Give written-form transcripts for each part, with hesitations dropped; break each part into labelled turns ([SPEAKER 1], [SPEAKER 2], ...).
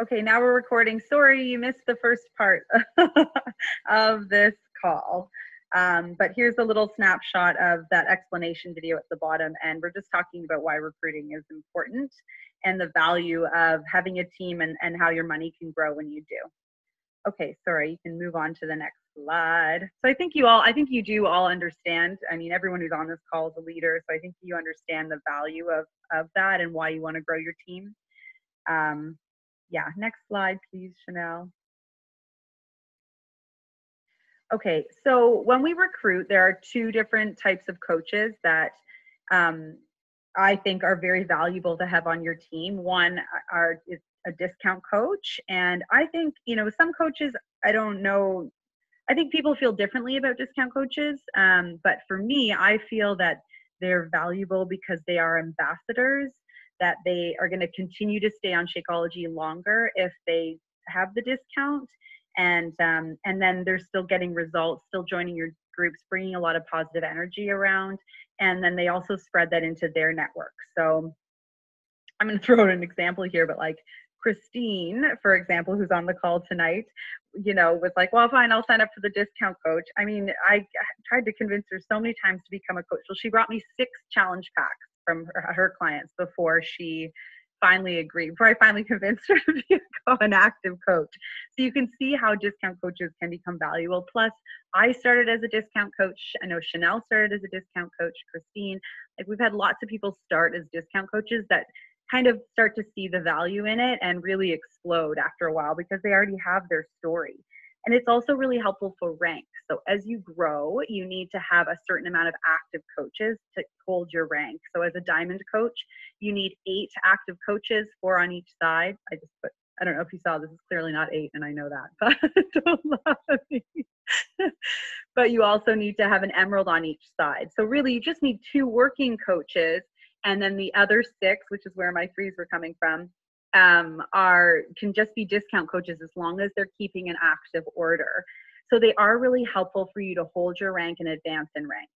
[SPEAKER 1] Okay, now we're recording. Sorry, you missed the first part of this call. But here's a little snapshot of that explanation video at the bottom. And we're just talking about why recruiting is important and the value of having a team and how your money can grow when you do. Okay, sorry, you can move on to the next slide. So I think you do all understand. I mean, everyone who's on this call is a leader. So I think you understand the value of that and why you want to grow your team. Yeah, next slide, please, Chanel. Okay, so when we recruit, there are two different types of coaches that I think are very valuable to have on your team. One is a discount coach, and I think, some coaches, I don't know, I think people feel differently about discount coaches, but for me, I feel that they're valuable because they are ambassadors, that they are going to continue to stay on Shakeology longer if they have the discount, and then they're still getting results, still joining your groups, bringing a lot of positive energy around, and then they also spread that into their network. So I'm going to throw out an example here, but like Christine, for example, who's on the call tonight, was like, well, fine, I'll sign up for the discount coach. I mean, I tried to convince her so many times to become a coach. Well, she brought me 6 challenge packs from her clients before she finally agreed, before I finally convinced her to become an active coach. So you can see how discount coaches can become valuable. Plus, I started as a discount coach. I know Chanel started as a discount coach, Christine. Like, we've had lots of people start as discount coaches that kind of start to see the value in it and really explode after a while because they already have their story. And it's also really helpful for rank. So as you grow, you need to have a certain amount of active coaches to hold your rank. So as a diamond coach, you need 8 active coaches, 4 on each side. I don't know if you saw, this is clearly not 8, and I know that, but don't laugh at me. But you also need to have an emerald on each side. So really, you just need 2 working coaches, and then the other 6, which is where my 3s were coming from, can just be discount coaches as long as they're keeping an active order. So they are really helpful for you to hold your rank and advance in rank.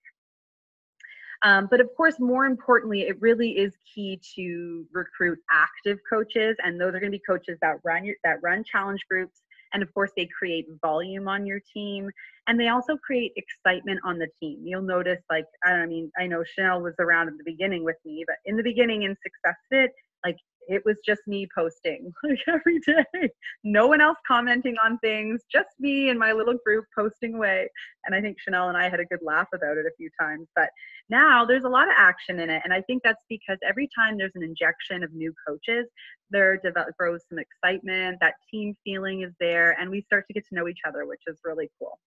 [SPEAKER 1] But of course, more importantly, it really is key to recruit active coaches, and those are going to be coaches that run challenge groups. And of course, they create volume on your team, and they also create excitement on the team. You'll notice, like, I know Chanel was around at the beginning with me, but in the beginning in Successfit, like, it was just me posting like every day. No one else commenting on things, just me and my little group posting away. And I think Chanel and I had a good laugh about it a few times. But now there's a lot of action in it. And I think that's because every time there's an injection of new coaches, there grows some excitement, that team feeling is there, and we start to get to know each other, which is really cool.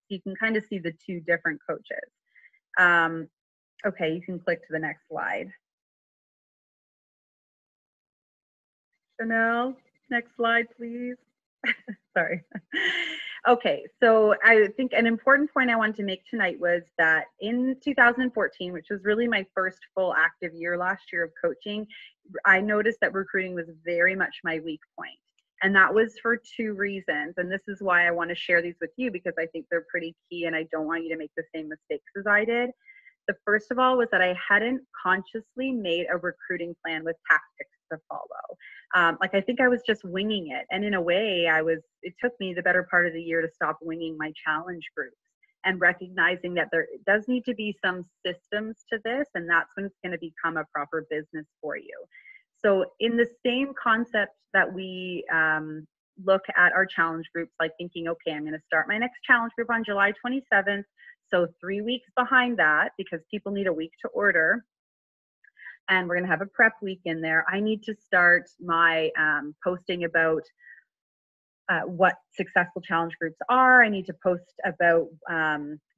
[SPEAKER 1] So you can kind of see the 2 different coaches. Okay, you can click to the next slide. Chanel, next slide, please. Sorry. Okay, so I think an important point I wanted to make tonight was that in 2014, which was really my first full active year last year of coaching, I noticed that recruiting was very much my weak point. And that was for 2 reasons. And this is why I want to share these with you, because I think they're pretty key and I don't want you to make the same mistakes as I did. The first of all was that I hadn't consciously made a recruiting plan with tactics to follow. I think I was just winging it. And in a way, it took me the better part of the year to stop winging my challenge groups and recognizing that there does need to be some systems to this, and that's when it's going to become a proper business for you. So in the same concept that we look at our challenge groups, like thinking, okay, I'm going to start my next challenge group on July 27th. So 3 weeks behind that, because people need a week to order, and we're going to have a prep week in there. I need to start my posting about what successful challenge groups are. I need to post about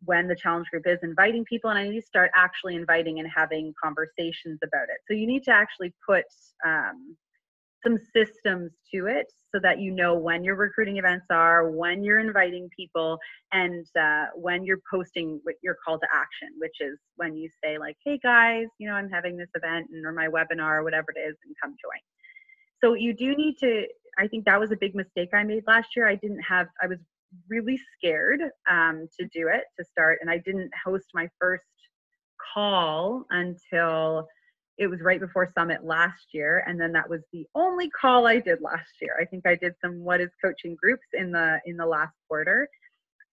[SPEAKER 1] when the challenge group is inviting people, and I need to start actually inviting and having conversations about it. So you need to actually put some systems to it so that you know when your recruiting events are, when you're inviting people, and when you're posting with your call to action, which is when you say, like, hey guys, I'm having this event or my webinar or whatever it is, and come join. So you do need to, I think that was a big mistake I made last year. I was really scared to do it, to start, and I didn't host my first call until it was right before Summit last year. And then that was the only call I did last year. I think I did some What is Coaching groups in the last quarter.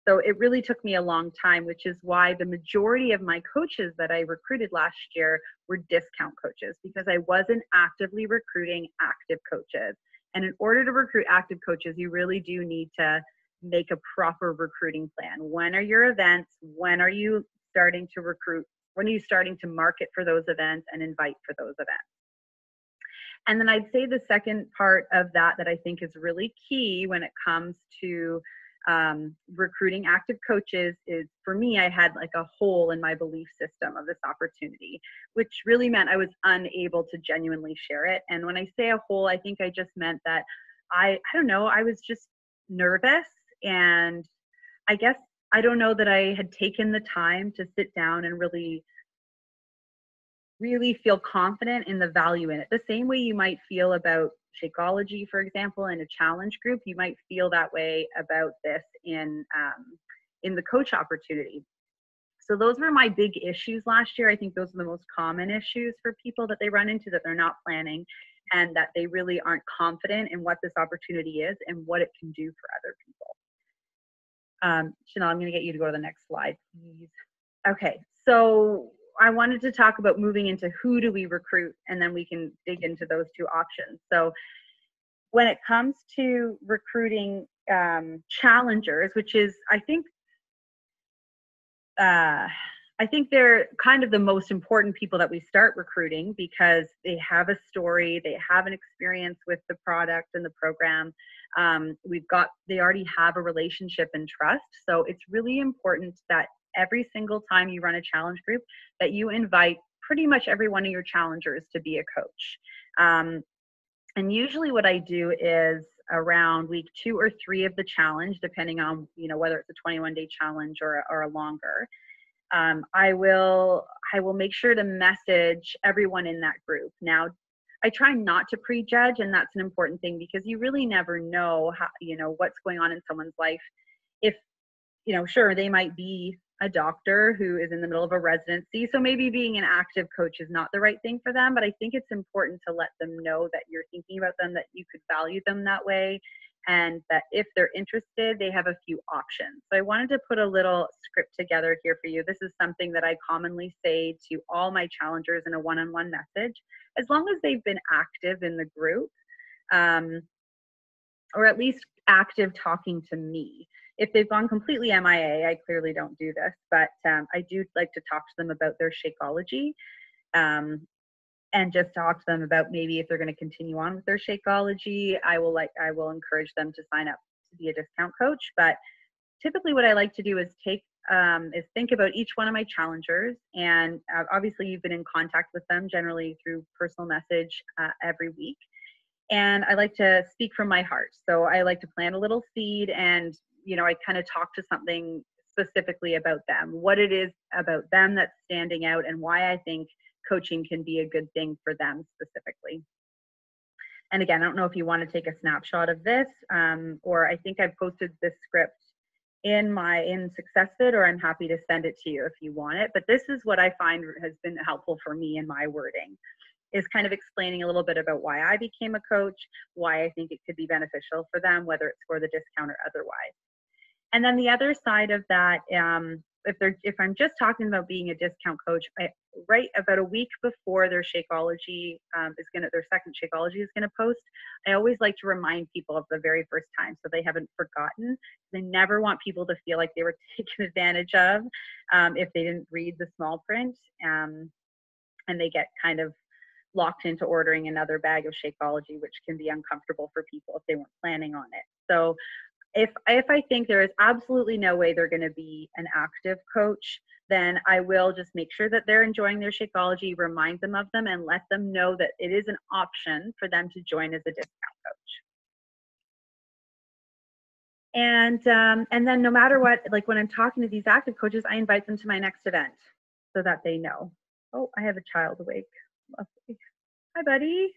[SPEAKER 1] So it really took me a long time, which is why the majority of my coaches that I recruited last year were discount coaches, because I wasn't actively recruiting active coaches. And in order to recruit active coaches, you really do need to make a proper recruiting plan. When are your events? When are you starting to recruit? When are you starting to market for those events and invite for those events? And then I'd say the second part of that I think is really key when it comes to recruiting active coaches is, for me, I had like a hole in my belief system of this opportunity, which really meant I was unable to genuinely share it. And when I say a hole, I think I just meant that I don't know, I was just nervous. And I guess I don't know that I had taken the time to sit down and really feel confident in the value in it. The same way you might feel about Shakeology, for example, in a challenge group, you might feel that way about this in the coach opportunity. So those were my big issues last year. I think those are the most common issues for people that they run into, that they're not planning and that they really aren't confident in what this opportunity is and what it can do for other people. Chanel, I'm going to get you to go to the next slide, please. Okay, so I wanted to talk about moving into who do we recruit, and then we can dig into those two options. So when it comes to recruiting challengers, which is, I think they're kind of the most important people that we start recruiting, because they have a story, they have an experience with the product and the program. They already have a relationship and trust. So it's really important that every single time you run a challenge group, that you invite pretty much every one of your challengers to be a coach. And usually what I do is around week 2 or 3 of the challenge, depending on, whether it's a 21-day challenge or a longer, I will make sure to message everyone in that group. Now, I try not to prejudge, and that's an important thing, because you really never know how, what's going on in someone's life. If, sure, they might be a doctor who is in the middle of a residency, so maybe being an active coach is not the right thing for them, but I think it's important to let them know that you're thinking about them, that you could value them that way, and that if they're interested, they have a few options. So I wanted to put a little script together here for you. This is something that I commonly say to all my challengers in a one-on-one message, as long as they've been active in the group, or at least active talking to me. If they've gone completely MIA, I clearly don't do this, but I do like to talk to them about their Shakeology, and just talk to them about maybe if they're going to continue on with their Shakeology. I will encourage them to sign up to be a discount coach. But typically what I like to do is think about each one of my challengers, and obviously you've been in contact with them generally through personal message every week. And I like to speak from my heart. So I like to plant a little seed, and I kind of talk to something specifically about them, what it is about them that's standing out, and why I think coaching can be a good thing for them specifically. And again, I don't know if you want to take a snapshot of this, or I think I've posted this script in Successfit, or I'm happy to send it to you if you want it. But this is what I find has been helpful for me in my wording, is kind of explaining a little bit about why I became a coach, why I think it could be beneficial for them, whether it's for the discount or otherwise. And then the other side of that, if I'm just talking about being a discount coach, right about a week before their Shakeology their second Shakeology is gonna post, I always like to remind people of the very first time, so they haven't forgotten. I never want people to feel like they were taken advantage of if they didn't read the small print, and they get kind of locked into ordering another bag of Shakeology, which can be uncomfortable for people if they weren't planning on it. So if I think there is absolutely no way they're going to be an active coach, then I will just make sure that they're enjoying their Shakeology, remind them of them, and let them know that it is an option for them to join as a discount coach. And then no matter what, like when I'm talking to these active coaches, I invite them to my next event so that they know. Oh, I have a child awake. Lovely. Hi, buddy.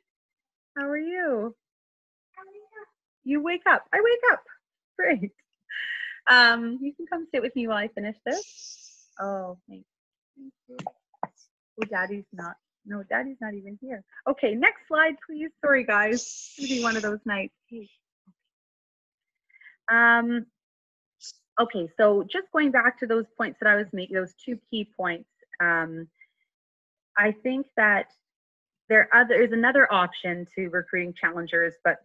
[SPEAKER 1] How are you? You wake up. I wake up. Great. You can come sit with me while I finish this. Oh, thank you. Oh, Daddy's not No, Daddy's not even here. Okay, next slide, please. Sorry, guys. It's gonna be one of those nights. Okay, so just going back to those points that I was making, those two key points. I think that there's another option to recruiting challengers, but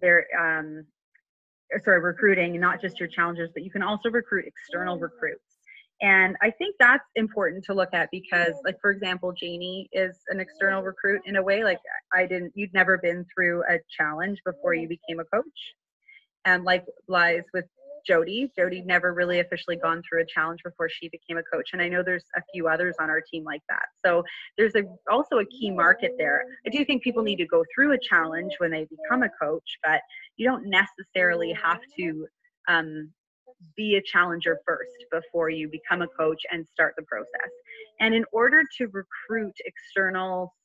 [SPEAKER 1] recruiting, not just your challengers, but you can also recruit external recruits. And I think that's important to look at because, like, for example, Janie is an external recruit in a way. Like, you'd never been through a challenge before you became a coach. And likewise with Jody never really officially gone through a challenge before she became a coach. And I know there's a few others on our team like that. So there's also a key market there. I do think people need to go through a challenge when they become a coach, but you don't necessarily have to be a challenger first before you become a coach and start the process. And in order to recruit external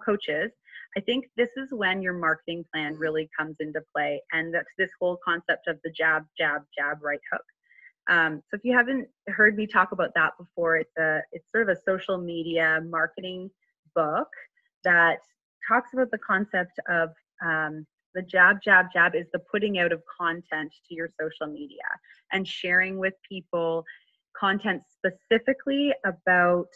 [SPEAKER 1] coaches, I think this is when your marketing plan really comes into play. And that's this whole concept of the jab, jab, jab, right hook. So if you haven't heard me talk about that before, it's sort of a social media marketing book that talks about the concept of the jab, jab, jab is the putting out of content to your social media and sharing with people content specifically about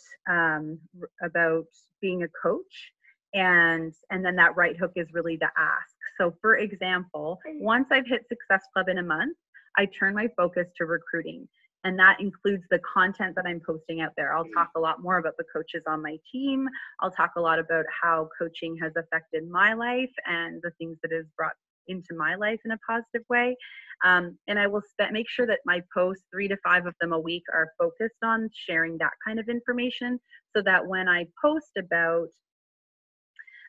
[SPEAKER 1] being a coach. And then that right hook is really the ask. So for example, once I've hit Success Club in a month, I turn my focus to recruiting. And that includes the content that I'm posting out there. I'll talk a lot more about the coaches on my team. I'll talk a lot about how coaching has affected my life and the things that has brought into my life in a positive way. And I will make sure that my posts, 3 to 5 of them a week, are focused on sharing that kind of information so that when I post about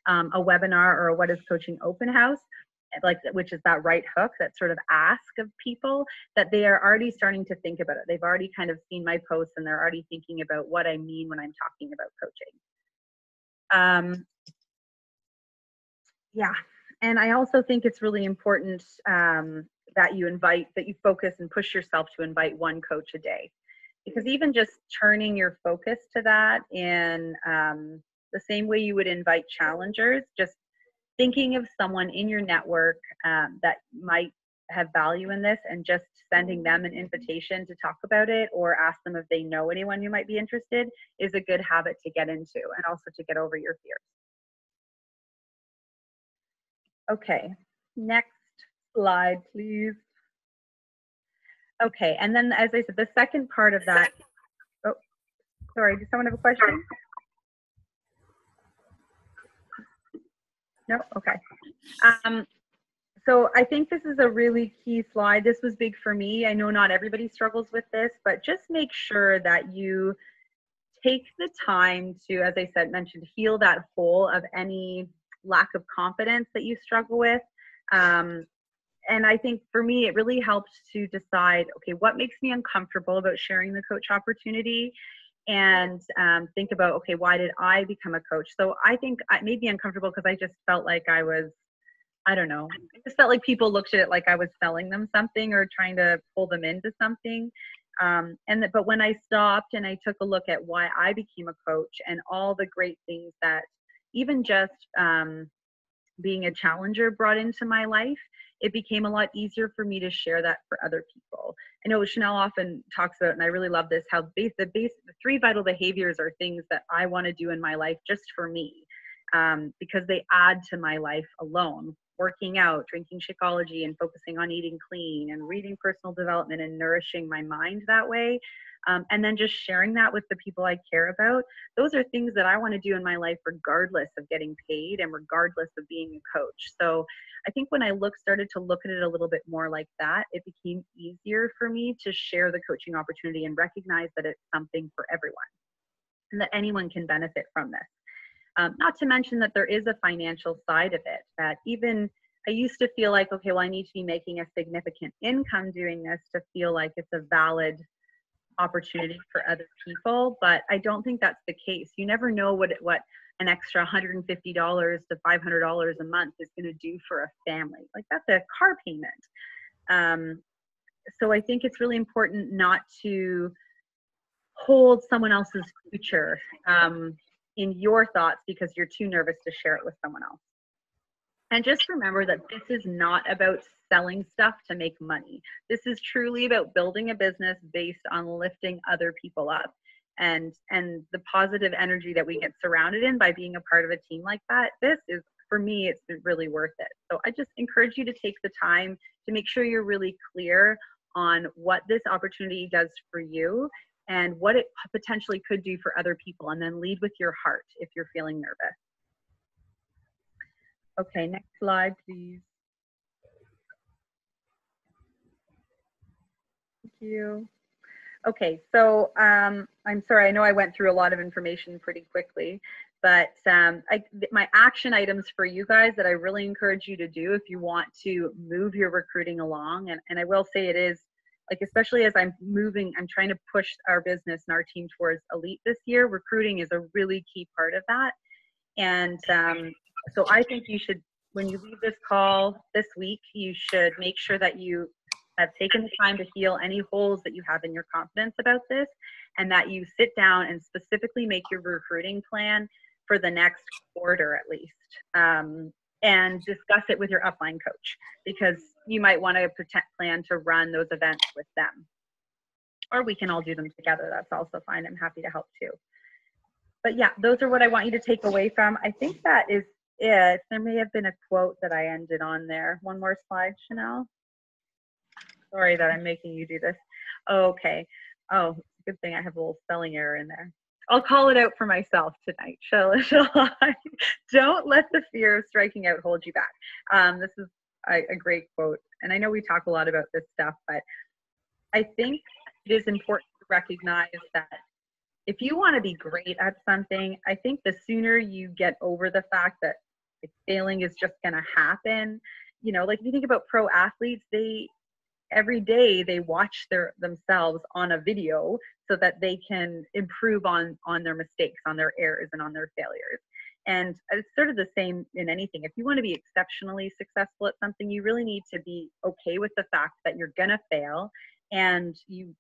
[SPEAKER 1] a webinar or a What is Coaching open house, which is that right hook, that sort of ask of people, that they are already starting to think about it. They've already kind of seen my posts and they're already thinking about what I mean when I'm talking about coaching. Yeah, and I also think it's really important that you focus and push yourself to invite one coach a day, because even just turning your focus to that in the same way you would invite challengers, just thinking of someone in your network that might have value in this and just sending them an invitation to talk about it or ask them if they know anyone who might be interested is a good habit to get into and also to get over your fears. Okay, next slide, please. Okay, and then as I said, the second part of that, oh, sorry, does someone have a question? No? Okay. So I think this is a really key slide. This was big for me. I know not everybody struggles with this, but just make sure that you take the time to, as I said, heal that hole of any lack of confidence that you struggle with. And I think for me, it really helped to decide, okay, what makes me uncomfortable about sharing the coach opportunity? And think about, okay, why did I become a coach? So I think it made me uncomfortable because I just felt like I don't know, I just felt like people looked at it like I was selling them something or trying to pull them into something. But when I stopped and I took a look at why I became a coach and all the great things that even just being a challenger brought into my life, it became a lot easier for me to share that for other people. I know Chanel often talks about, and I really love this, how the 3 vital behaviors are things that I want to do in my life just for me, because they add to my life alone. Working out, drinking Shakeology, and focusing on eating clean and reading personal development and nourishing my mind that way. And then just sharing that with the people I care about. Those are things that I want to do in my life regardless of getting paid and regardless of being a coach. So I think when I started to look at it a little bit more like that, it became easier for me to share the coaching opportunity and recognize that it's something for everyone and that anyone can benefit from this. Not to mention that there is a financial side of it, that even I used to feel like, okay, well, I need to be making a significant income doing this to feel like it's a valid opportunity for other people, but I don't think that's the case. You never know what an extra $150 to $500 a month is going to do for a family. Like, that's a car payment. So I think it's really important not to hold someone else's future in your thoughts because you're too nervous to share it with someone else. And just remember that this is not about selling stuff to make money. This is truly about building a business based on lifting other people up, and the positive energy that we get surrounded in by being a part of a team like that. This is, for me, it's been really worth it. So I just encourage you to take the time to make sure you're really clear on what this opportunity does for you and what it potentially could do for other people, and then lead with your heart if you're feeling nervous. Okay, next slide, please. Thank you. Okay, so I'm sorry, I know I went through a lot of information pretty quickly, but my action items for you guys that I really encourage you to do if you want to move your recruiting along, and I will say it is, like, especially as I'm trying to push our business and our team towards elite this year, recruiting is a really key part of that. And so I think you should, when you leave this call this week, you should make sure that you have taken the time to heal any holes that you have in your confidence about this, and that you sit down and specifically make your recruiting plan for the next quarter at least, and discuss it with your upline coach, because you might want to plan to run those events with them, or we can all do them together. That's also fine. I'm happy to help too. But yeah, those are what I want you to take away from. I think that is it. There may have been a quote that I ended on there. One more slide, Chanel. Sorry that I'm making you do this. Okay. Oh, good thing I have a little spelling error in there. I'll call it out for myself tonight. Shall I? Don't let the fear of striking out hold you back. This is a great quote. And I know we talk a lot about this stuff, but I think it is important to recognize that if you want to be great at something, I think the sooner you get over the fact that failing is just going to happen, you know, like if you think about pro athletes, every day they watch themselves on a video so that they can improve on their mistakes, on their errors, and on their failures. And it's sort of the same in anything. If you want to be exceptionally successful at something, you really need to be okay with the fact that you're gonna fail, and you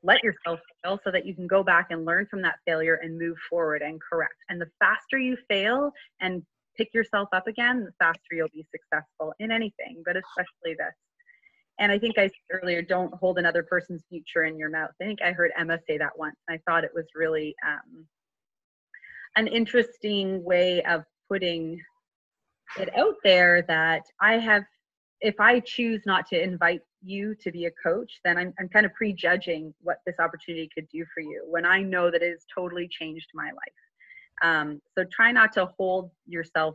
[SPEAKER 1] let yourself fail so that you can go back and learn from that failure and move forward and correct. And the faster you fail and pick yourself up again, the faster you'll be successful in anything, but especially this. And I think I said earlier, don't hold another person's future in your mouth. I think I heard Emma say that once. I thought it was really an interesting way of putting it out there, that if I choose not to invite you to be a coach, then I'm kind of prejudging what this opportunity could do for you, when I know that it has totally changed my life. So try not to hold yourself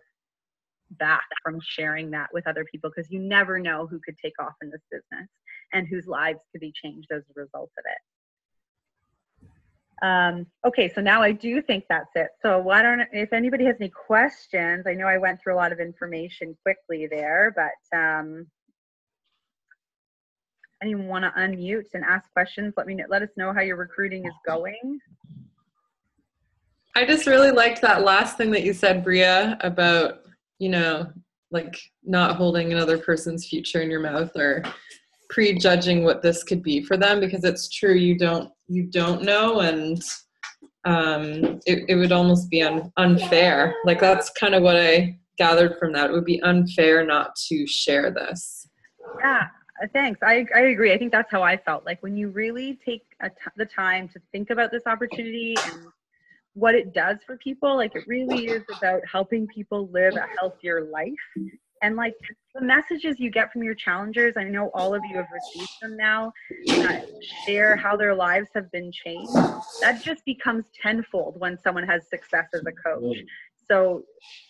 [SPEAKER 1] back from sharing that with other people, because you never know who could take off in this business and whose lives could be changed as a result of it. Okay, so now I do think that's it. So if anybody has any questions, I know I went through a lot of information quickly there, but anyone want to unmute and ask questions? Let us know how your recruiting is going.
[SPEAKER 2] I just really liked that last thing that you said, Bria, about, not holding another person's future in your mouth or prejudging what this could be for them, because it's true, you don't know, and it would almost be unfair. That's kind of what I gathered from that. It would be unfair not to share this.
[SPEAKER 1] Yeah, thanks. I agree. I think that's how I felt. When you really take the time to think about this opportunity and what it does for people, it really is about helping people live a healthier life. And the messages you get from your challengers, I know all of you have received them now, share how their lives have been changed. That just becomes tenfold when someone has success as a coach. So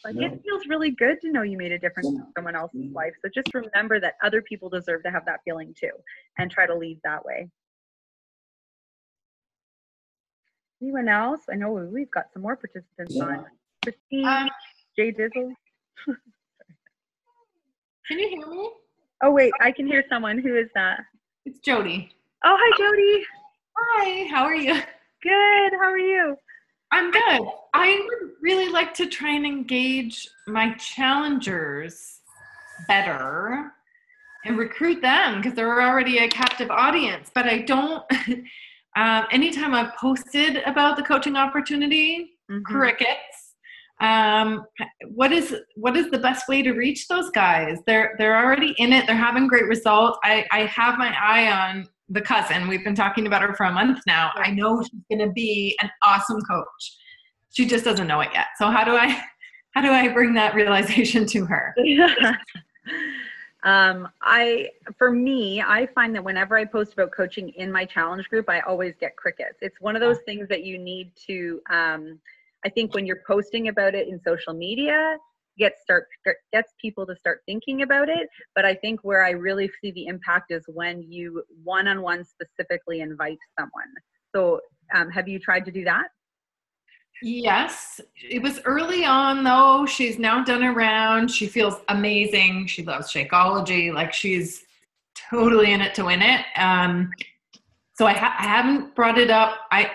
[SPEAKER 1] it feels really good to know you made a difference in someone else's life. So just remember that other people deserve to have that feeling too, and try to lead that way. Anyone else? I know we've got some more participants on. Christine, Jay Dizzle.
[SPEAKER 3] Can you hear me?
[SPEAKER 1] Oh, wait, I can hear someone. Who is that?
[SPEAKER 3] It's Jody.
[SPEAKER 1] Oh, hi, Jody.
[SPEAKER 3] Hi, how are you?
[SPEAKER 1] Good, how are you?
[SPEAKER 3] I'm good. I would really like to try and engage my challengers better and recruit them, because they're already a captive audience. But I don't, anytime I've posted about the coaching opportunity, crickets. What is the best way to reach those guys? They're already in it. They're having great results. I have my eye on the cousin. We've been talking about her for a month now. I know she's going to be an awesome coach. She just doesn't know it yet. So how do I bring that realization to her?
[SPEAKER 1] For me, I find that whenever I post about coaching in my challenge group, I always get crickets. It's one of those things that you need to, I think when you're posting about it in social media, gets people to start thinking about it. But I think where I really see the impact is when you one-on-one specifically invite someone. So have you tried to do that?
[SPEAKER 3] Yes, it was early on though. She's now done a round. She feels amazing. She loves Shakeology. Like she's totally in it to win it. So I haven't brought it up. I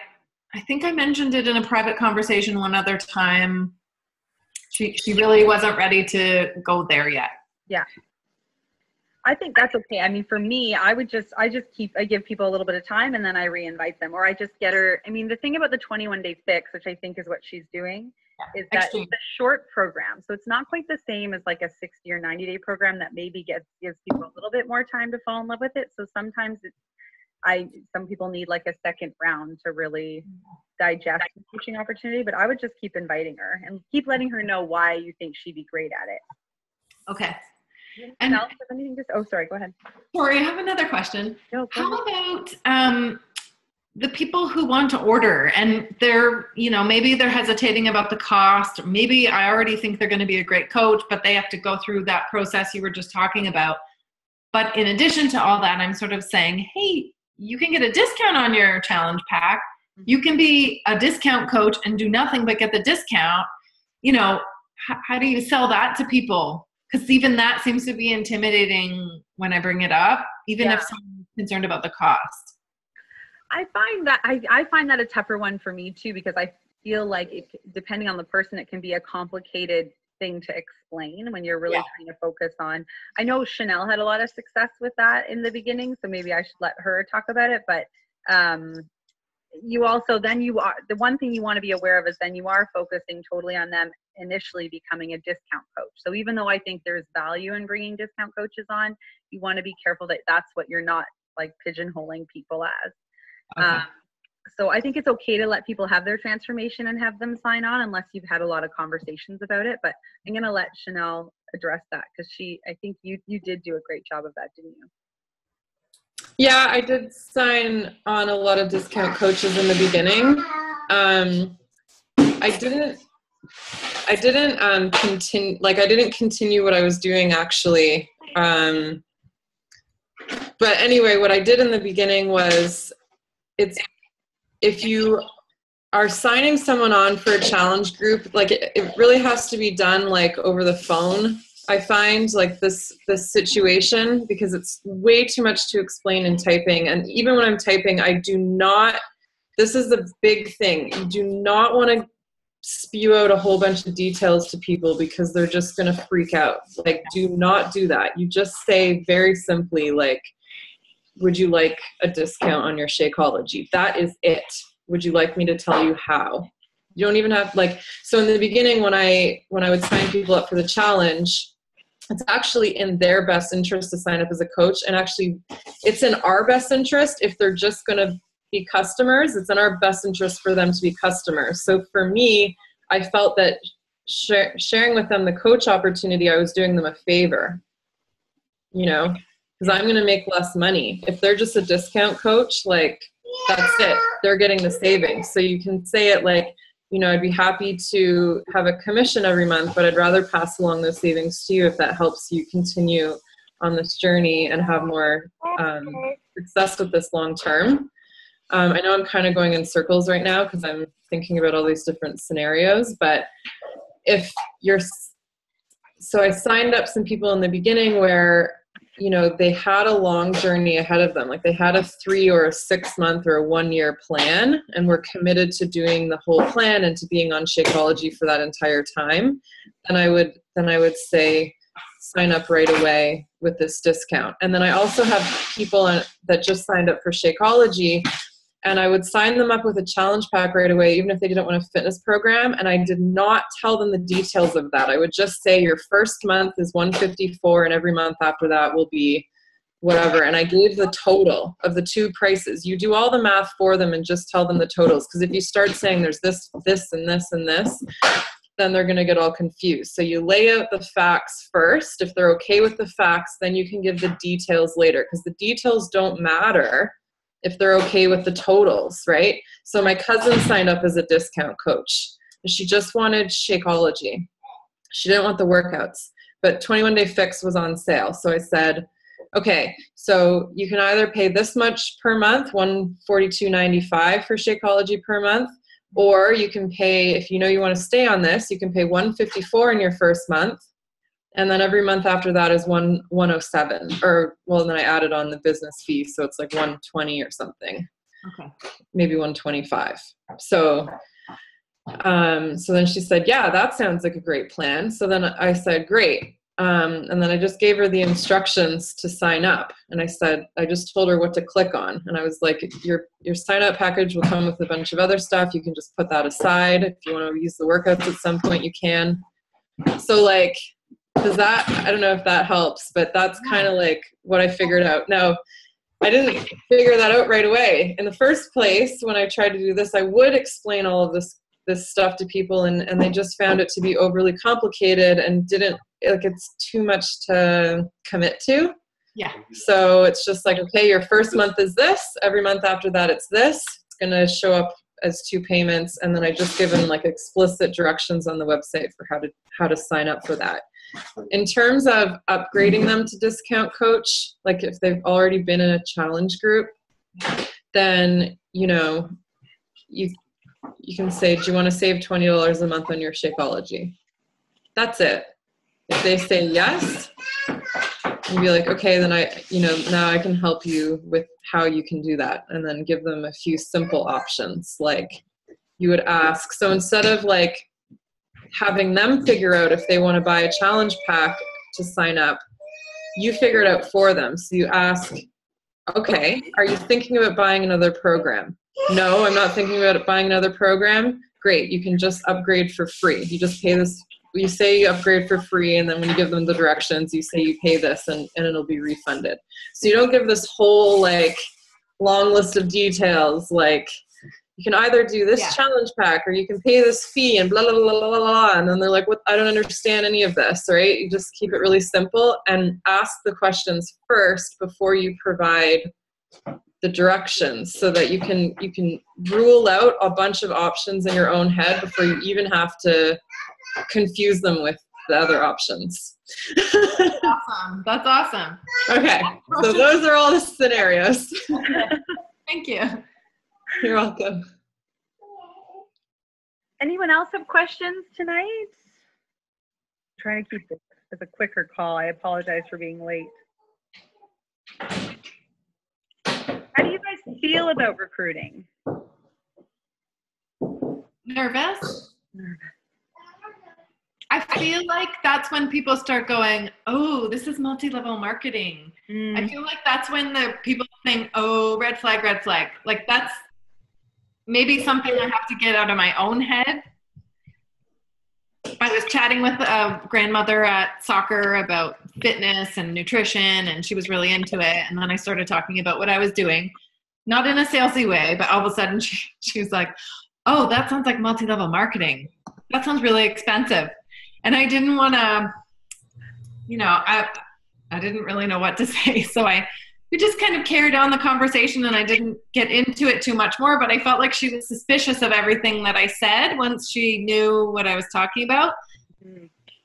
[SPEAKER 3] think I mentioned it in a private conversation one other time. She really wasn't ready to go there yet. Yeah.
[SPEAKER 1] I think that's okay. I mean, for me, I give people a little bit of time and then I re-invite them, or I just get her. I mean, the thing about the 21-day fix, which I think is what she's doing, is that it's a short program. So it's not quite the same as like a 60 or 90-day program that maybe gives people a little bit more time to fall in love with it. So sometimes some people need like a second round to really digest the coaching opportunity, but I would just keep inviting her and keep letting her know why you think she'd be great at it.
[SPEAKER 3] Okay.
[SPEAKER 1] And sorry, go ahead.
[SPEAKER 3] Sorry, I have another question.
[SPEAKER 1] No,
[SPEAKER 3] how about the people who want to order and they're, maybe they're hesitating about the cost. Maybe I already think they're going to be a great coach, but they have to go through that process you were just talking about. But in addition to all that, I'm sort of saying, hey, you can get a discount on your challenge pack. You can be a discount coach and do nothing but get the discount. How do you sell that to people? Because even that seems to be intimidating when I bring it up, even if someone's concerned about the cost.
[SPEAKER 1] I find that a tougher one for me too, because I feel like depending on the person, it can be a complicated thing to explain when you're really trying to focus on. I know Chanel had a lot of success with that in the beginning, so maybe I should let her talk about it. But the one thing you want to be aware of is then you are focusing totally on them initially becoming a discount coach. So even though I think there's value in bringing discount coaches on, you want to be careful that that's what you're not like pigeonholing people as. Okay. So I think it's okay to let people have their transformation and have them sign on unless you've had a lot of conversations about it. But I'm going to let Chanel address that because I think you did do a great job of that, didn't you?
[SPEAKER 2] Yeah, I did sign on a lot of discount coaches in the beginning. I didn't continue what I was doing actually. But anyway, what I did in the beginning was if you are signing someone on for a challenge group, like it really has to be done like over the phone. I find like this situation, because it's way too much to explain in typing. And even when I'm typing, this is the big thing. You do not want to spew out a whole bunch of details to people because they're just going to freak out. Like, do not do that. You just say very simply, like, would you like a discount on your Shakeology? That is it. Would you like me to tell you how? You don't even have so in the beginning when I would sign people up for the challenge, it's actually in their best interest to sign up as a coach. And actually it's in our best interest if they're just going to be customers. It's in our best interest for them to be customers. So for me, I felt that sharing with them the coach opportunity, I was doing them a favor, because I'm going to make less money. If they're just a discount coach, that's it. They're getting the savings. So you can say it like, I'd be happy to have a commission every month, but I'd rather pass along those savings to you if that helps you continue on this journey and have more success with this long term. I know I'm kind of going in circles right now because I'm thinking about all these different scenarios, but so I signed up some people in the beginning where, they had a long journey ahead of them. Like they had a 3 or a 6 month or a 1 year plan and were committed to doing the whole plan and to being on Shakeology for that entire time. Then I would say, sign up right away with this discount. And then I also have people that just signed up for Shakeology And I would sign them up with a challenge pack right away, even if they didn't want a fitness program. And I did not tell them the details of that. I would just say your first month is $154 and every month after that will be whatever. And I gave the total of the two prices. You do all the math for them and just tell them the totals. Because if you start saying there's this, this, and this, and this, then they're going to get all confused. So you lay out the facts first. If they're okay with the facts, then you can give the details later, because the details don't matter if they're okay with the totals, right? So my cousin signed up as a discount coach. She just wanted Shakeology. She didn't want the workouts, but 21 Day Fix was on sale. So I said, okay, so you can either pay this much per month, $142.95 for Shakeology per month, or you can pay, if you know you want to stay on this, you can pay $154 in your first month, and then every month after that is $107. Or, well, then I added on the business fee, so it's like $120 or something.
[SPEAKER 3] Okay.
[SPEAKER 2] Maybe $125. So then she said, yeah, that sounds like a great plan. So then I said, great. And then I just gave her the instructions to sign up. And I said, I just told her what to click on. And I was like, your sign up package will come with a bunch of other stuff. You can just put that aside. If you want to use the workouts at some point, you can. So like, does that, I don't know if that helps, but that's kind of like what I figured out. Now, I didn't figure that out right away. In the first place, when I tried to do this, I would explain all of this stuff to people, and they just found it to be overly complicated and didn't, like, it's too much to commit to.
[SPEAKER 3] Yeah.
[SPEAKER 2] So it's just like, okay, your first month is this, every month after that it's this. It's going to show up as 2 payments, and then I just given like explicit directions on the website for how to sign up for that. In terms of upgrading them to discount coach, like if they've already been in a challenge group, then you can say, do you want to save $20 a month on your Shakeology? That's it. If they say yes, you'd be like, okay, then now I can help you with how you can do that. And then give them a few simple options. Like you would ask, so instead of like having them figure out if they want to buy a challenge pack to sign up, you figure it out for them. So you ask, okay, are you thinking about buying another program? No, I'm not thinking about buying another program. Great, you can just upgrade for free. You just pay this, you say you upgrade for free, and then when you give them the directions, you say you pay this and it'll be refunded. So you don't give this whole like long list of details, like you can either do this challenge pack or you can pay this fee and blah, blah, blah, blah, blah. And then they're like, what? I don't understand any of this, right? You just keep it really simple and ask the questions first before you provide the directions, so that you can rule out a bunch of options in your own head before you even have to confuse them with the other options.
[SPEAKER 3] Awesome. That's awesome.
[SPEAKER 2] Okay. So those are all the scenarios.
[SPEAKER 3] Thank you.
[SPEAKER 2] You're welcome.
[SPEAKER 1] Anyone else have questions tonight? I'm trying to keep this as a quicker call. I apologize for being late. How do you guys feel about recruiting?
[SPEAKER 3] Nervous? I feel like that's when people start going, oh, this is multi-level marketing. I feel like that's when the people think, oh, red flag, red flag. Like that's maybe something I have to get out of my own head. I was chatting with a grandmother at soccer about fitness and nutrition, and she was really into it. And then I started talking about what I was doing, not in a salesy way, but all of a sudden she was like, oh, that sounds like multi-level marketing. That sounds really expensive. And I didn't want to, I didn't really know what to say. So we just kind of carried on the conversation, and I didn't get into it too much more, but I felt like she was suspicious of everything that I said once she knew what I was talking about.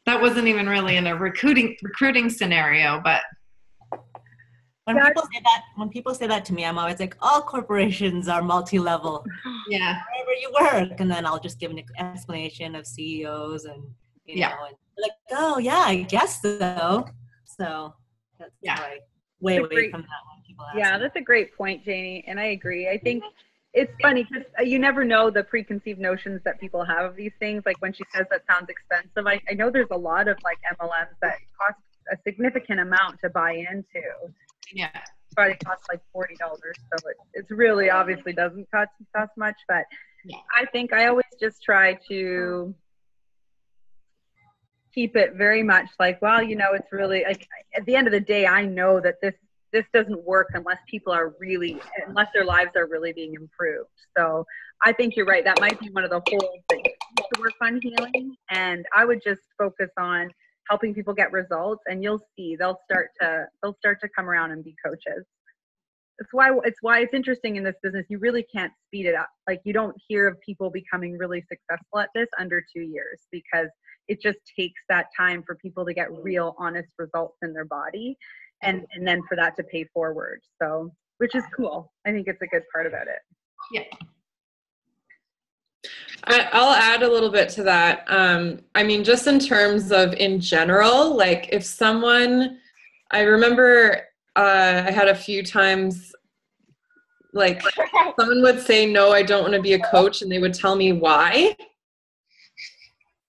[SPEAKER 3] That wasn't even really in a recruiting scenario, but
[SPEAKER 4] when people say that to me, I'm always like, all corporations are multi-level.
[SPEAKER 3] Yeah.
[SPEAKER 4] Wherever you work. And then I'll just give an explanation of CEOs and, you know, and like, oh yeah, I guess so. So that's my way away from that when people ask me.
[SPEAKER 1] That's a great point, Janie. And I agree. I think it's funny because you never know the preconceived notions that people have of these things. Like when she says that sounds expensive, I know there's a lot of like MLMs that cost a significant amount to buy into.
[SPEAKER 3] Yeah.
[SPEAKER 1] probably costs like $40. So it's really obviously doesn't cost much, but I think I always just try to keep it very much like, well, it's really like at the end of the day, I know that this doesn't work unless unless their lives are really being improved. So I think you're right. That might be one of the holes that you need to work on healing. And I would just focus on helping people get results, and you'll see they'll start to come around and be coaches. It's why it's interesting in this business. You really can't speed it up. Like, you don't hear of people becoming really successful at this under 2 years, because it just takes that time for people to get real, honest results in their body, and then for that to pay forward. So, which is cool. I think it's a good part about it.
[SPEAKER 3] Yeah.
[SPEAKER 2] I'll add a little bit to that. I mean, just in terms of in general, like if someone, I remember I had a few times, like someone would say, no, I don't want to be a coach. And they would tell me why.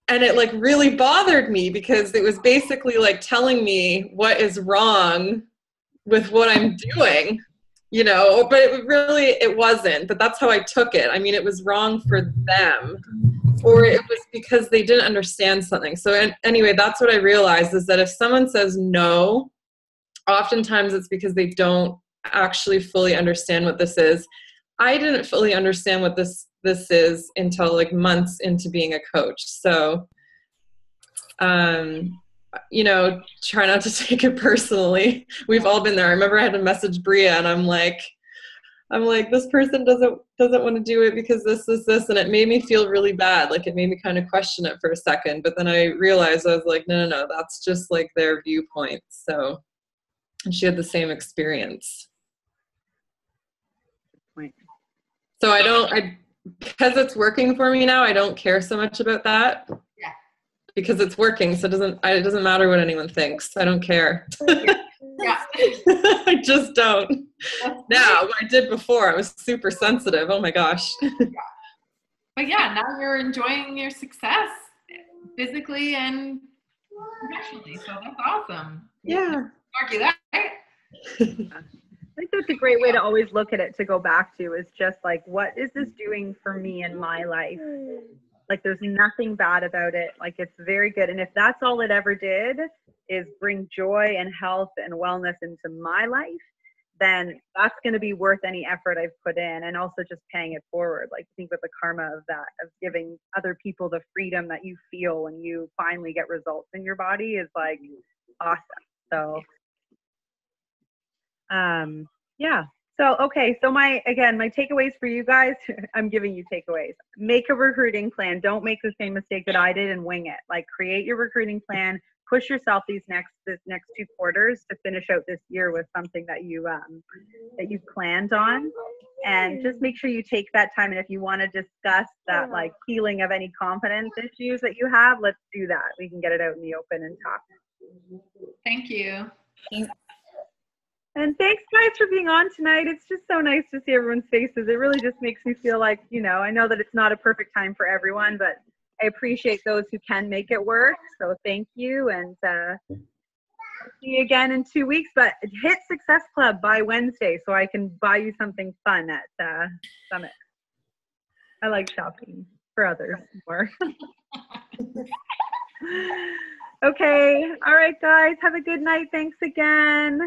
[SPEAKER 2] And it like really bothered me, because it was basically like telling me what is wrong with what I'm doing, but it wasn't, but that's how I took it. I mean, it was wrong for them, or it was because they didn't understand something. So anyway, that's what I realized, is that if someone says no, oftentimes it's because they don't actually fully understand what this is. I didn't fully understand what this is until like months into being a coach. So, try not to take it personally. We've all been there. I remember I had to message Bria, and I'm like, this person doesn't want to do it because this, and it made me feel really bad. Like, it made me kind of question it for a second, but then I realized, I was like, no, that's just like their viewpoint. So, and she had the same experience. So because it's working for me now, I don't care so much about that.
[SPEAKER 3] Yeah.
[SPEAKER 2] Because it's working, so it doesn't matter what anyone thinks. I don't care.
[SPEAKER 3] Yeah.
[SPEAKER 2] I just don't. Now, what I did before, I was super sensitive. Oh my gosh.
[SPEAKER 3] But yeah, now you're enjoying your success physically and professionally, so that's awesome.
[SPEAKER 2] Yeah.
[SPEAKER 3] Argue that, right?
[SPEAKER 1] I think that's a great way to always look at it, to go back to, is just like, what is this doing for me in my life? Like, there's nothing bad about it. Like, it's very good. And if that's all it ever did is bring joy and health and wellness into my life, then that's going to be worth any effort I've put in, and also just paying it forward. Like, think about the karma of that, of giving other people the freedom that you feel when you finally get results in your body, is like awesome. So, yeah. So, okay. So my takeaways for you guys, I'm giving you takeaways. Make a recruiting plan. Don't make the same mistake that I did and wing it. Like, create your recruiting plan, push yourself this next 2 quarters to finish out this year with something that you planned on, and just make sure you take that time. And if you want to discuss that, like, healing of any confidence issues that you have, let's do that. We can get it out in the open and talk.
[SPEAKER 3] Thank you.
[SPEAKER 1] And thanks, guys, for being on tonight. It's just so nice to see everyone's faces. It really just makes me feel like, I know that it's not a perfect time for everyone, but I appreciate those who can make it work. So thank you, and see you again in 2 weeks. But hit Success Club by Wednesday so I can buy you something fun at Summit. I like shopping for others more. Okay. All right, guys. Have a good night. Thanks again.